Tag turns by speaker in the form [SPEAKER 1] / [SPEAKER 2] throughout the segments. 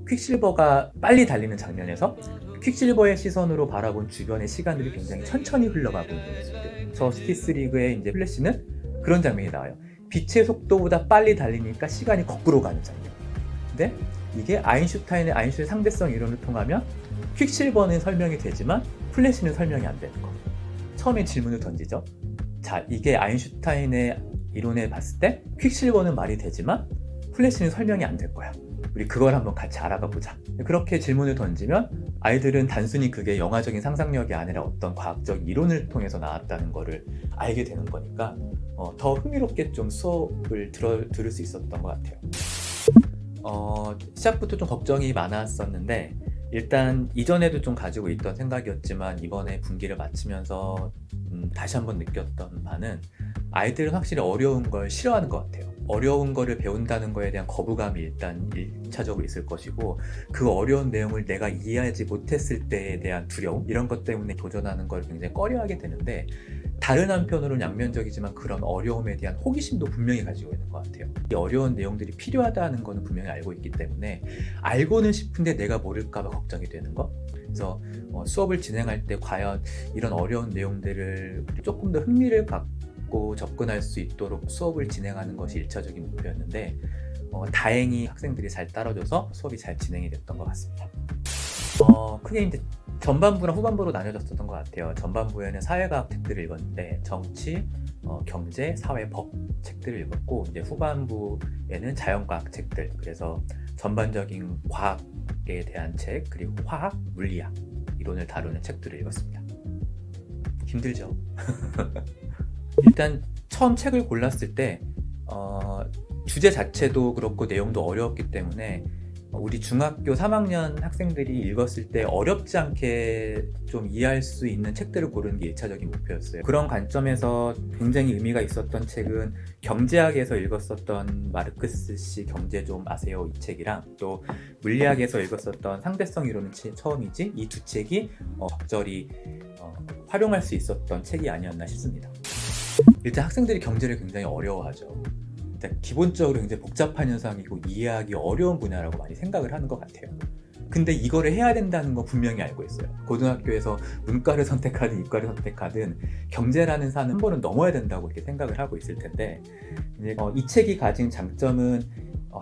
[SPEAKER 1] 퀵실버가 빨리 달리는 장면에서 퀵실버의 시선으로 바라본 주변의 시간들이 굉장히 천천히 흘러가고 있는 모습들. 저스티스 리그의 이제 플래시는 그런 장면이 나와요. 빛의 속도보다 빨리 달리니까 시간이 거꾸로 가는 장면. 근데 이게 아인슈타인의 상대성 이론을 통하면 퀵실버는 설명이 되지만 플래시는 설명이 안 되는 거. 처음에 질문을 던지죠. 자, 이게 아인슈타인의 이론에 봤을 때 퀵실버는 말이 되지만 플래시는 설명이 안 될 거야. 우리 그걸 한번 같이 알아가 보자. 그렇게 질문을 던지면 아이들은 단순히 그게 영화적인 상상력이 아니라 어떤 과학적 이론을 통해서 나왔다는 거를 알게 되는 거니까 더 흥미롭게 좀 수업을 들을 수 있었던 것 같아요. 시작부터 좀 걱정이 많았었는데 일단 이전에도 좀 가지고 있던 생각이었지만 이번에 분기를 마치면서 다시 한번 느꼈던 바는 아이들은 확실히 어려운 걸 싫어하는 것 같아요. 어려운 거를 배운다는 거에 대한 거부감이 일단 1차적으로 있을 것이고 그 어려운 내용을 내가 이해하지 못했을 때에 대한 두려움 이런 것 때문에 도전하는 걸 굉장히 꺼려하게 되는데 다른 한편으로는 양면적이지만 그런 어려움에 대한 호기심도 분명히 가지고 있는 것 같아요. 이 어려운 내용들이 필요하다는 거는 분명히 알고 있기 때문에 알고는 싶은데 내가 모를까 봐 걱정이 되는 거. 그래서 수업을 진행할 때 과연 이런 어려운 내용들을 조금 더 흥미를 갖고 접근할 수 있도록 수업을 진행하는 것이 1차적인 목표였는데 다행히 학생들이 잘 따라줘서 수업이 잘 진행이 됐던 것 같습니다. 크게 이제 전반부랑 후반부로 나뉘어졌던 것 같아요. 전반부에는 사회과학 책들을 읽었는데 정치, 경제, 사회, 법 책들을 읽었고 이제 후반부에는 자연과학 책들, 그래서 전반적인 과학에 대한 책, 그리고 화학, 물리학 이론을 다루는 책들을 읽었습니다. 힘들죠? 일단 처음 책을 골랐을 때 주제 자체도 그렇고 내용도 어려웠기 때문에 우리 중학교 3학년 학생들이 읽었을 때 어렵지 않게 좀 이해할 수 있는 책들을 고르는 게 1차적인 목표였어요. 그런 관점에서 굉장히 의미가 있었던 책은 경제학에서 읽었었던 마르크스 씨 경제 좀 아세요? 이 책이랑 또 물리학에서 읽었었던 상대성 이론은 처음이지 이 두 책이 적절히 활용할 수 있었던 책이 아니었나 싶습니다. 일단 학생들이 경제를 굉장히 어려워하죠. 일단 기본적으로 굉장히 복잡한 현상이고 이해하기 어려운 분야라고 많이 생각을 하는 것 같아요. 근데 이거를 해야 된다는 거 분명히 알고 있어요. 고등학교에서 문과를 선택하든 이과를 선택하든 경제라는 산은 한 번은 넘어야 된다고 이렇게 생각을 하고 있을 텐데 이 책이 가진 장점은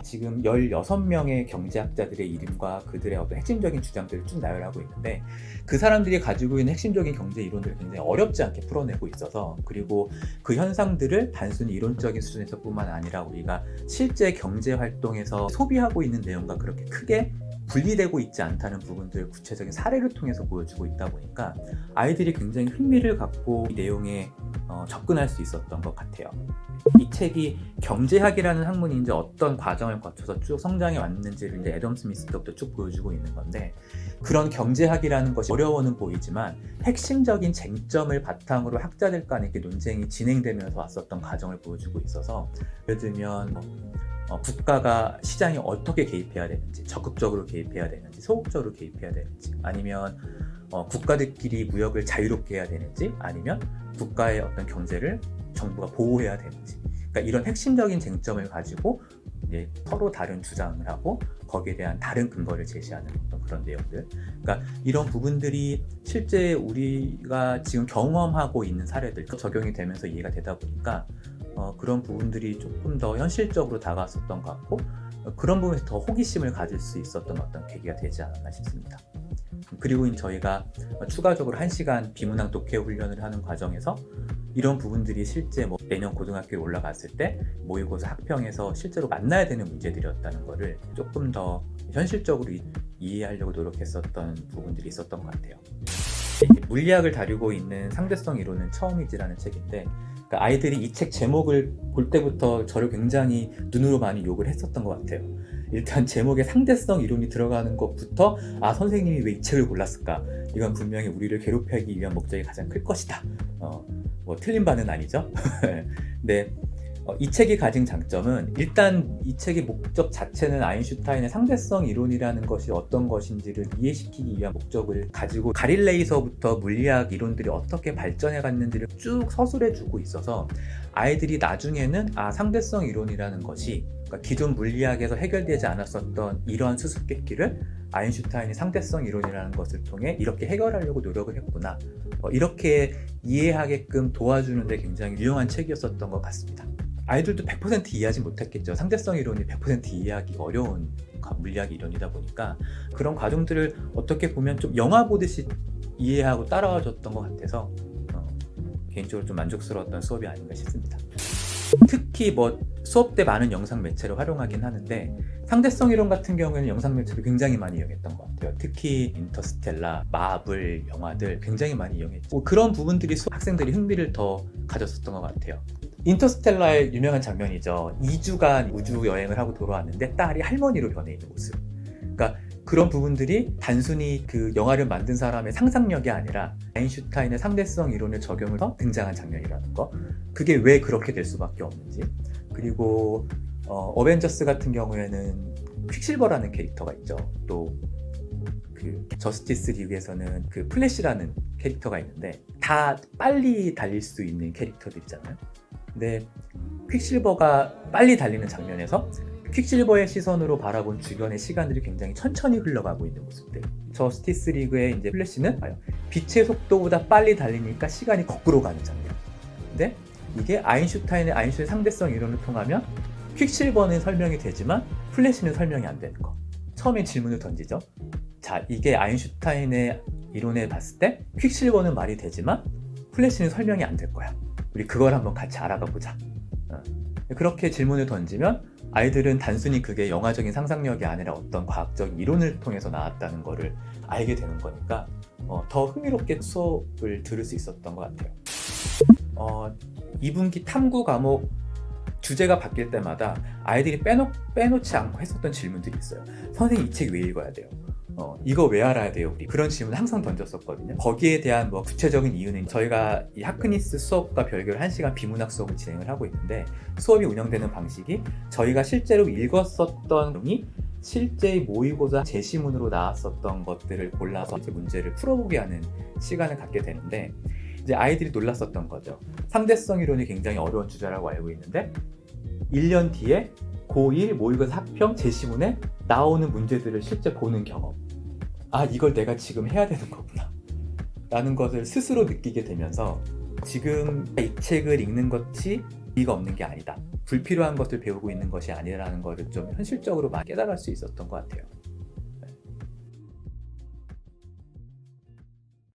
[SPEAKER 1] 지금 16명의 경제학자들의 이름과 그들의 어떤 핵심적인 주장들을 쭉 나열하고 있는데 그 사람들이 가지고 있는 핵심적인 경제 이론들을 굉장히 어렵지 않게 풀어내고 있어서 그리고 그 현상들을 단순히 이론적인 수준에서 뿐만 아니라 우리가 실제 경제 활동에서 소비하고 있는 내용과 그렇게 크게 분리되고 있지 않다는 부분들을 구체적인 사례를 통해서 보여주고 있다 보니까 아이들이 굉장히 흥미를 갖고 이 내용에 접근할 수 있었던 것 같아요. 이 책이 경제학이라는 학문이 이제 어떤 과정을 거쳐서 쭉 성장해 왔는지를 이제 애덤 스미스 때부터 쭉 보여주고 있는 건데 그런 경제학이라는 것이 어려워는 보이지만 핵심적인 쟁점을 바탕으로 학자들 간의 논쟁이 진행되면서 왔었던 과정을 보여주고 있어서 예를 들면 국가가 시장에 어떻게 개입해야 되는지, 적극적으로 개입해야 되는지, 소극적으로 개입해야 되는지, 아니면 국가들끼리 무역을 자유롭게 해야 되는지, 아니면 국가의 어떤 경제를 정부가 보호해야 되는지, 그러니까 이런 핵심적인 쟁점을 가지고 이제 서로 다른 주장을 하고 거기에 대한 다른 근거를 제시하는 어떤 그런 내용들, 그러니까 이런 부분들이 실제 우리가 지금 경험하고 있는 사례들 적용이 되면서 이해가 되다 보니까 그런 부분들이 조금 더 현실적으로 다가왔었던 것 같고 그런 부분에서 더 호기심을 가질 수 있었던 어떤 계기가 되지 않았나 싶습니다. 그리고 저희가 추가적으로 1시간 비문학 독해 훈련을 하는 과정에서 이런 부분들이 실제 내년 고등학교에 올라갔을 때 모의고사 학평에서 실제로 만나야 되는 문제들이었다는 것을 조금 더 현실적으로 이해하려고 노력했었던 부분들이 있었던 것 같아요. 물리학을 다루고 있는 상대성 이론은 처음이지라는 책인데 그러니까 아이들이 이 책 제목을 볼 때부터 저를 굉장히 눈으로 많이 욕을 했었던 것 같아요. 일단 제목에 상대성 이론이 들어가는 것부터 선생님이 왜 이 책을 골랐을까? 이건 분명히 우리를 괴롭히기 위한 목적이 가장 클 것이다. 틀린 바는 아니죠. 근데 이 책이 가진 장점은 일단 이 책의 목적 자체는 아인슈타인의 상대성 이론이라는 것이 어떤 것인지를 이해시키기 위한 목적을 가지고 가릴레이서부터 물리학 이론들이 어떻게 발전해 갔는지를 쭉 서술해 주고 있어서 아이들이 나중에는 상대성 이론이라는 것이 그러니까 기존 물리학에서 해결되지 않았었던 이러한 수수께끼를 아인슈타인의 상대성 이론이라는 것을 통해 이렇게 해결하려고 노력을 했구나, 이렇게 이해하게끔 도와주는 데 굉장히 유용한 책이었었던 것 같습니다. 아이들도 100% 이해하지 못했겠죠. 상대성 이론이 100% 이해하기가 어려운 물리학 이론이다 보니까 그런 과정들을 어떻게 보면 좀 영화 보듯이 이해하고 따라와줬던 것 같아서 개인적으로 좀 만족스러웠던 수업이 아닌가 싶습니다. 특히 수업 때 많은 영상 매체를 활용하긴 하는데 상대성 이론 같은 경우에는 영상 매체를 굉장히 많이 이용했던 것 같아요. 특히 인터스텔라, 마블 영화들 굉장히 많이 이용했죠. 그런 부분들이 학생들이 흥미를 더 가졌었던 것 같아요. 인터스텔라의 유명한 장면이죠. 2주간 우주 여행을 하고 돌아왔는데 딸이 할머니로 변해 있는 모습. 그러니까 그런 부분들이 단순히 그 영화를 만든 사람의 상상력이 아니라 아인슈타인의 상대성 이론을 적용해서 등장한 장면이라는 거. 그게 왜 그렇게 될 수밖에 없는지. 그리고 어벤져스 같은 경우에는 퀵실버라는 캐릭터가 있죠. 또 그 저스티스 리그에서는 그 플래시라는 캐릭터가 있는데 다 빨리 달릴 수 있는 캐릭터들이잖아요. 근데 퀵실버가 빨리 달리는 장면에서 퀵실버의 시선으로 바라본 주변의 시간들이 굉장히 천천히 흘러가고 있는 모습들. 저스티스 리그의 이제 플래시는 빛의 속도보다 빨리 달리니까 시간이 거꾸로 가는 장면. 근데 이게 아인슈타인의 상대성 이론을 통하면 퀵실버는 설명이 되지만 플래시는 설명이 안 되는 거. 처음에 질문을 던지죠. 자, 이게 아인슈타인의 이론에 봤을 때 퀵실버는 말이 되지만 플래시는 설명이 안 될 거야. 우리 그걸 한번 같이 알아가 보자. 그렇게 질문을 던지면 아이들은 단순히 그게 영화적인 상상력이 아니라 어떤 과학적 이론을 통해서 나왔다는 거를 알게 되는 거니까 더 흥미롭게 수업을 들을 수 있었던 것 같아요. 2분기 탐구 과목 주제가 바뀔 때마다 아이들이 빼놓지 않고 했었던 질문들이 있어요. 선생님, 이 책 왜 읽어야 돼요? 이거 왜 알아야 돼요? 우리 그런 질문을 항상 던졌었거든요. 거기에 대한 구체적인 이유는 저희가 이 하크니스 수업과 별개로 1시간 비문학 수업을 진행을 하고 있는데 수업이 운영되는 방식이 저희가 실제로 읽었었던 내용이 실제 모의고사 제시문으로 나왔었던 것들을 골라서 문제를 풀어보게 하는 시간을 갖게 되는데 이제 아이들이 놀랐었던 거죠. 상대성 이론이 굉장히 어려운 주제라고 알고 있는데 1년 뒤에 고1 모의고사 학평 제시문에 나오는 문제들을 실제 보는 경험. 이걸 내가 지금 해야 되는 거구나 라는 것을 스스로 느끼게 되면서 지금 이 책을 읽는 것이 의미가 없는 게 아니다, 불필요한 것을 배우고 있는 것이 아니라는 것을 좀 현실적으로 많이 깨달을 수 있었던 것 같아요.